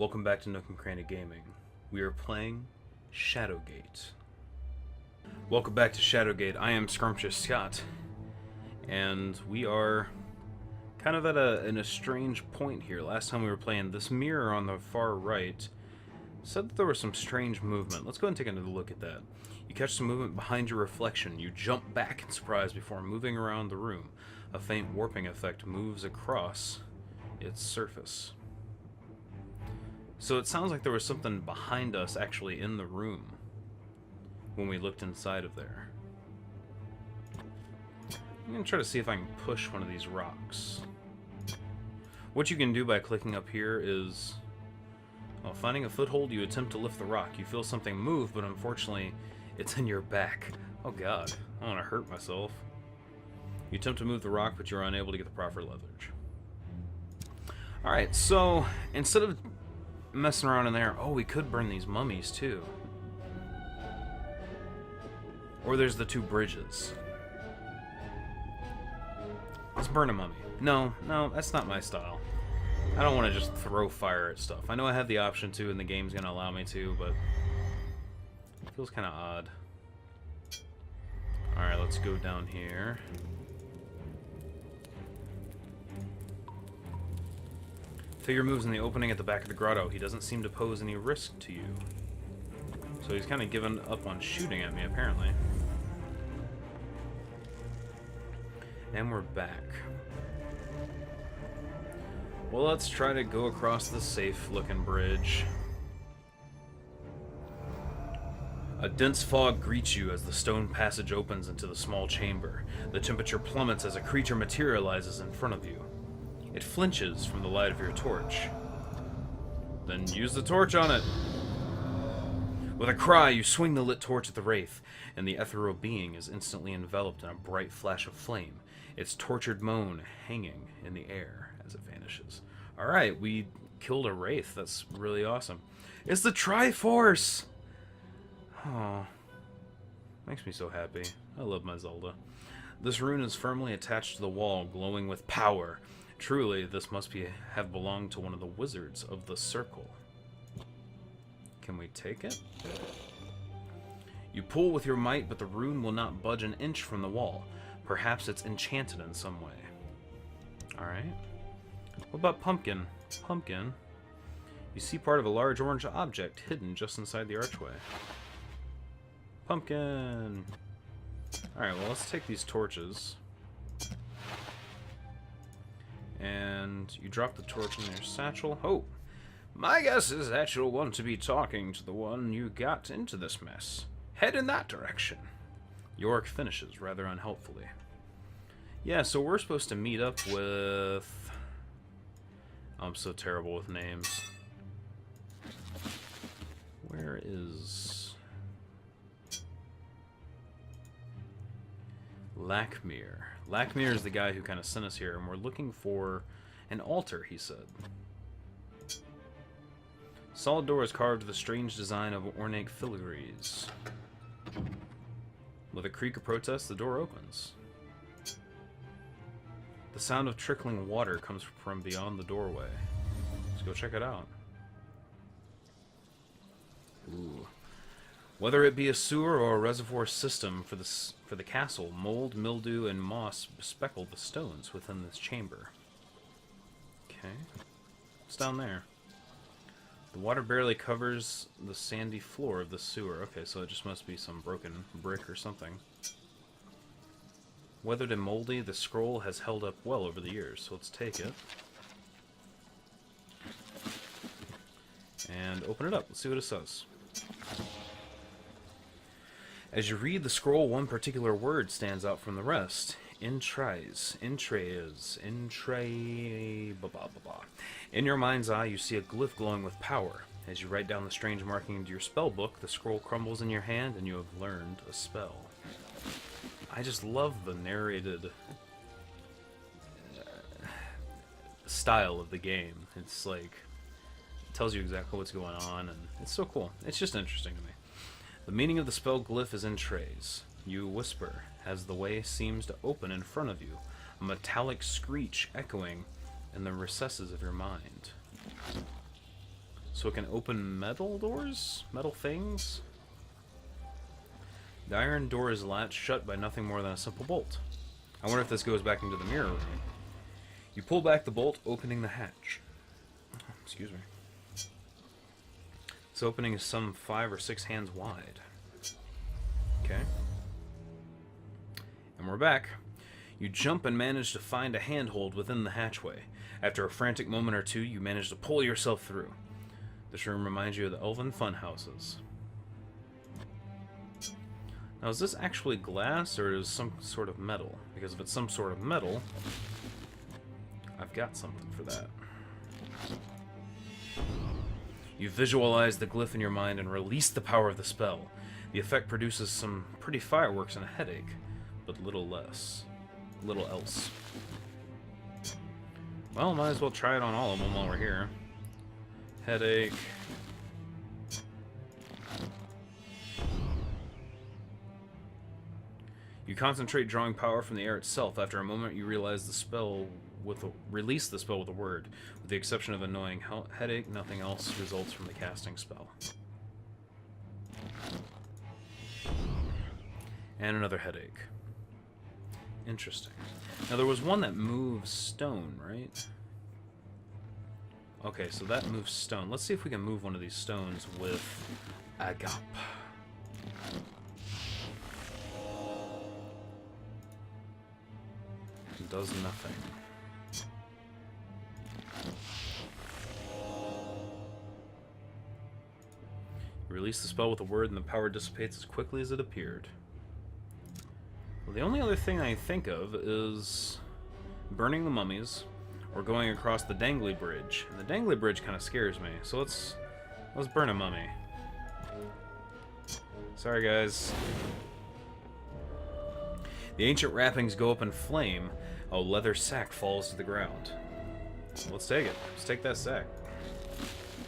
Welcome back to Nook and Cranny Gaming. We are playing Shadowgate. Welcome back to Shadowgate. I am Scrumptious Scott, and we are kind of at a strange point here. Last time we were playing, this mirror on the far right said that there was some strange movement. Let's go ahead and take another look at that. You catch some movement behind your reflection. You jump back in surprise before moving around the room. A faint warping effect moves across its surface. So it sounds like there was something behind us actually in the room when we looked inside of there. I'm going to try to see if I can push one of these rocks. What you can do by clicking up here is, well, finding a foothold, you attempt to lift the rock. You feel something move, but unfortunately it's in your back. Oh god, I want to hurt myself. You attempt to move the rock, but you're unable to get the proper leverage. Alright, so instead of messing around in there, oh, we could burn these mummies too. Or there's the two bridges. Let's burn a mummy. No, that's not my style. I don't want to just throw fire at stuff. I know I have the option to, and the game's going to allow me to, but it feels kind of odd. Alright, let's go down here. Figure moves in the opening at the back of the grotto. He doesn't seem to pose any risk to you. So he's kind of given up on shooting at me, apparently. And we're back. Well, let's try to go across the safe-looking bridge. A dense fog greets you as the stone passage opens into the small chamber. The temperature plummets as a creature materializes in front of you. It flinches from the light of your torch. Then use the torch on it. With a cry, you swing the lit torch at the wraith, and the ethereal being is instantly enveloped in a bright flash of flame, its tortured moan hanging in the air as it vanishes. Alright, we killed a wraith. That's really awesome. It's the Triforce! Oh, makes me so happy. I love my Zelda. This rune is firmly attached to the wall, glowing with power. Truly, this must have belonged to one of the wizards of the circle. Can we take it? You pull with your might, but the rune will not budge an inch from the wall. Perhaps it's enchanted in some way. Alright. What about Pumpkin? Pumpkin. You see part of a large orange object hidden just inside the archway. Pumpkin! Alright, well, let's take these torches. And you drop the torch in your satchel. Oh! My guess is that you'll want to be talking to the one you got into this mess. Head in that direction. Yorick finishes rather unhelpfully. Yeah, so we're supposed to meet up with... I'm so terrible with names. Where is... Lakmir. Lakmir is the guy who kind of sent us here, and we're looking for an altar, he said. Solid door is carved with a strange design of ornate filigrees. With a creak of protest, the door opens. The sound of trickling water comes from beyond the doorway. Let's go check it out. Ooh. Whether it be a sewer or a reservoir system for the castle, mold, mildew, and moss speckle the stones within this chamber. Okay. What's down there? The water barely covers the sandy floor of the sewer. Okay, so it just must be some broken brick or something. Weathered and moldy, the scroll has held up well over the years, so let's take it. And open it up. Let's see what it says. As you read the scroll, one particular word stands out from the rest. Entrails. Blah, blah, blah. In your mind's eye, you see a glyph glowing with power. As you write down the strange marking into your spell book, the scroll crumbles in your hand, and you have learned a spell. I just love the narrated style of the game. It's like, it tells you exactly what's going on, and it's so cool. It's just interesting to me. The meaning of the spell glyph is entrails. You whisper, as the way seems to open in front of you, a metallic screech echoing in the recesses of your mind. So it can open metal doors? Metal things? The iron door is latched shut by nothing more than a simple bolt. I wonder if this goes back into the mirror room. You pull back the bolt, opening the hatch. Excuse me. This opening is some 5 or 6 hands wide. Okay. And we're back. You jump and manage to find a handhold within the hatchway. After a frantic moment or two, you manage to pull yourself through. This room reminds you of the elven fun houses. Now, is this actually glass, or is it some sort of metal? Because if it's some sort of metal, I've got something for that. You visualize the glyph in your mind and release the power of the spell. The effect produces some pretty fireworks and a headache, but little else. Well, might as well try it on all of them while we're here. Headache. You concentrate, drawing power from the air itself. After a moment, you realize the spell release the spell with a word. With the exception of annoying headache, nothing else results from the casting spell. And another headache. Interesting. Now there was one that moves stone, right? Okay, so that moves stone. Let's see if we can move one of these stones with Agap. It does nothing. You release the spell with a word and the power dissipates as quickly as it appeared. Well, the only other thing I think of is burning the mummies or going across the dangly bridge. And the dangly bridge kind of scares me, so let's burn a mummy. Sorry, guys. The ancient wrappings go up in flame. A leather sack falls to the ground. Let's take it. Let's take that sack.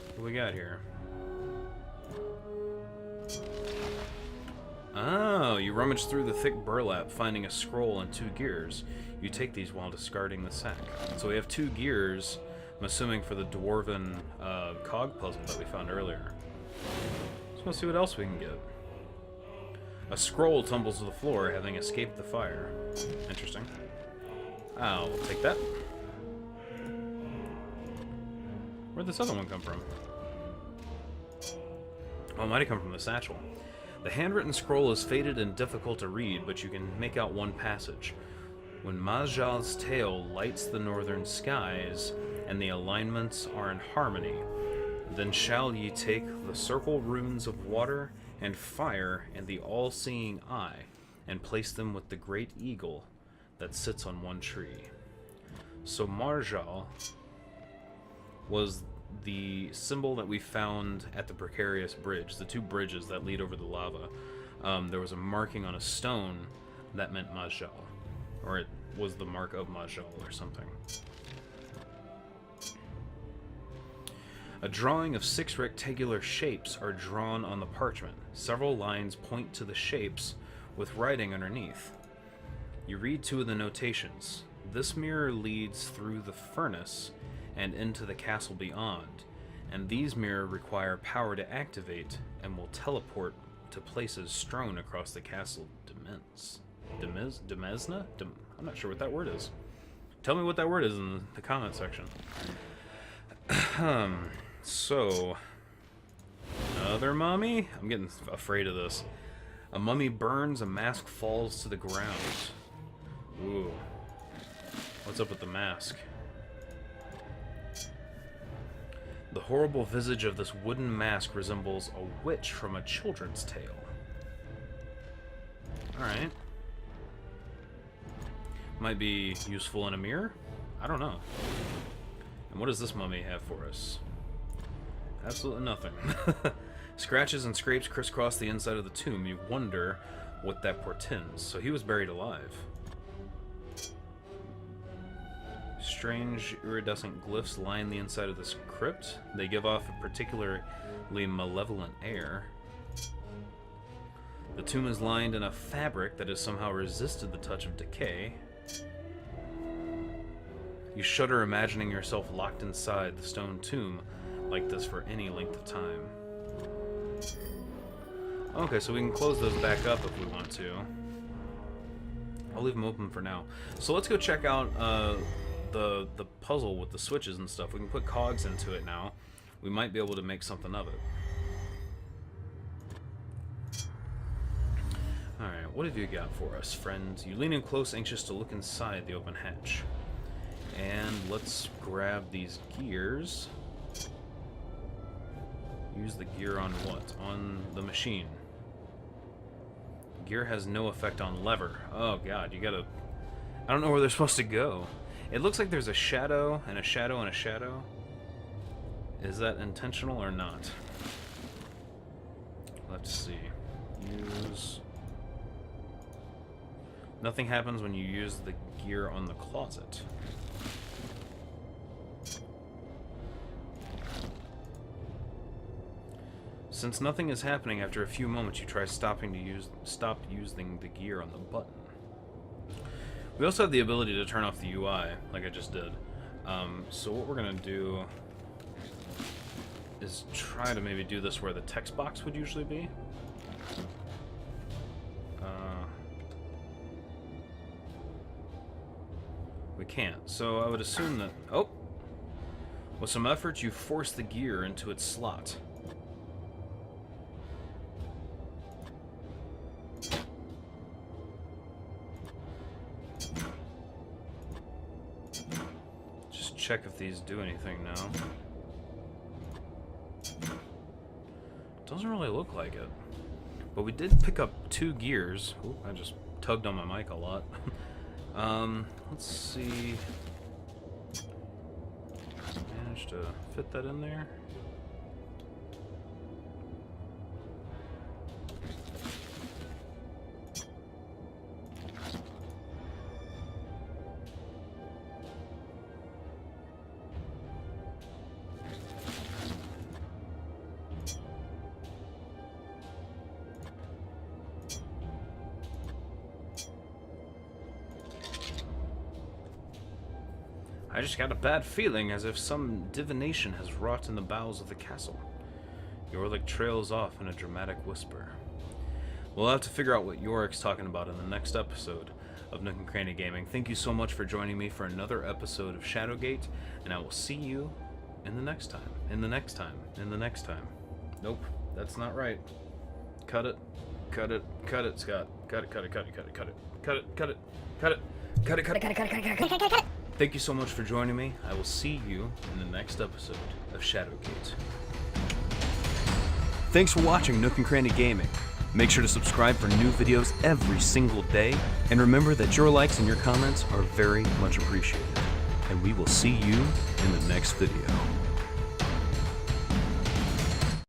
What do we got here? Oh, you rummage through the thick burlap, finding a scroll and 2 gears. You take these while discarding the sack. So we have 2 gears, I'm assuming for the dwarven cog puzzle that we found earlier. So let's see what else we can get. A scroll tumbles to the floor, having escaped the fire. Interesting. I'll take that. Where'd this other one come from? Oh, it might have come from the satchel. The handwritten scroll is faded and difficult to read, but you can make out one passage. When Majjal's tail lights the northern skies, and the alignments are in harmony, then shall ye take the circle runes of water and fire and the all-seeing eye, and place them with the great eagle that sits on one tree. So Majjal was the symbol that we found at the precarious bridge, the 2 bridges that lead over the lava. There was a marking on a stone that meant Majjal, or it was the mark of Majjal or something. A drawing of 6 rectangular shapes are drawn on the parchment. Several lines point to the shapes with writing underneath. You read 2 of the notations. This mirror leads through the furnace and into the castle beyond, and these mirrors require power to activate and will teleport to places strewn across the castle Demesna? I'm not sure what that word is. Tell me what that word is in the comment section. So, another mummy? I'm getting afraid of this. A mummy burns, a mask falls to the ground. Ooh. What's up with the mask? The horrible visage of this wooden mask resembles a witch from a children's tale. Alright. Might be useful in a mirror? I don't know. And what does this mummy have for us? Absolutely nothing. Scratches and scrapes crisscross the inside of the tomb. You wonder what that portends. So he was buried alive. Strange iridescent glyphs line the inside of this crypt. They give off a particularly malevolent air. The tomb is lined in a fabric that has somehow resisted the touch of decay. You shudder, imagining yourself locked inside the stone tomb, like this for any length of time. Okay, so we can close those back up if we want to. I'll leave them open for now. So let's go check out the puzzle with the switches and stuff. We can put cogs into it now. We might be able to make something of it. Alright, what have you got for us, friend? You lean in close, anxious to look inside the open hatch. And let's grab these gears. Use the gear on what? On the machine. Gear has no effect on lever. Oh god, you gotta... I don't know where they're supposed to go. It looks like there's a shadow, and a shadow, and a shadow. Is that intentional or not? Let's see. Use... Nothing happens when you use the gear on the closet. Since nothing is happening after a few moments, you try stop using the gear on the button. We also have the ability to turn off the UI, like I just did. So what we're gonna do is try to maybe do this where the text box would usually be. We can't, so I would assume that... Oh! With some effort, you force the gear into its slot. Just check if these do anything now. Doesn't really look like it. But we did pick up 2 gears. Ooh, I just tugged on my mic a lot. Let's see. Managed to fit that in there. I just got a bad feeling, as if some divination has wrought in the bowels of the castle. Yorick trails off in a dramatic whisper. We'll have to figure out what Yorick's talking about in the next episode of Nook and Cranny Gaming. Thank you so much for joining me for another episode of Shadowgate, and I will see you in the next time. In the next time. In the next time. Nope, that's not right. Cut it. Cut it. Cut it, Scott. Cut it, cut it, cut it, cut it, cut it. Cut it, cut it, cut it. Cut it, cut it, cut it, cut it, cut it, cut it, cut it, cut it. Thank you so much for joining me. I will see you in the next episode of Shadowgate. Thanks for watching Nook and Cranny Gaming. Make sure to subscribe for new videos every single day, and remember that your likes and your comments are very much appreciated. And we will see you in the next video.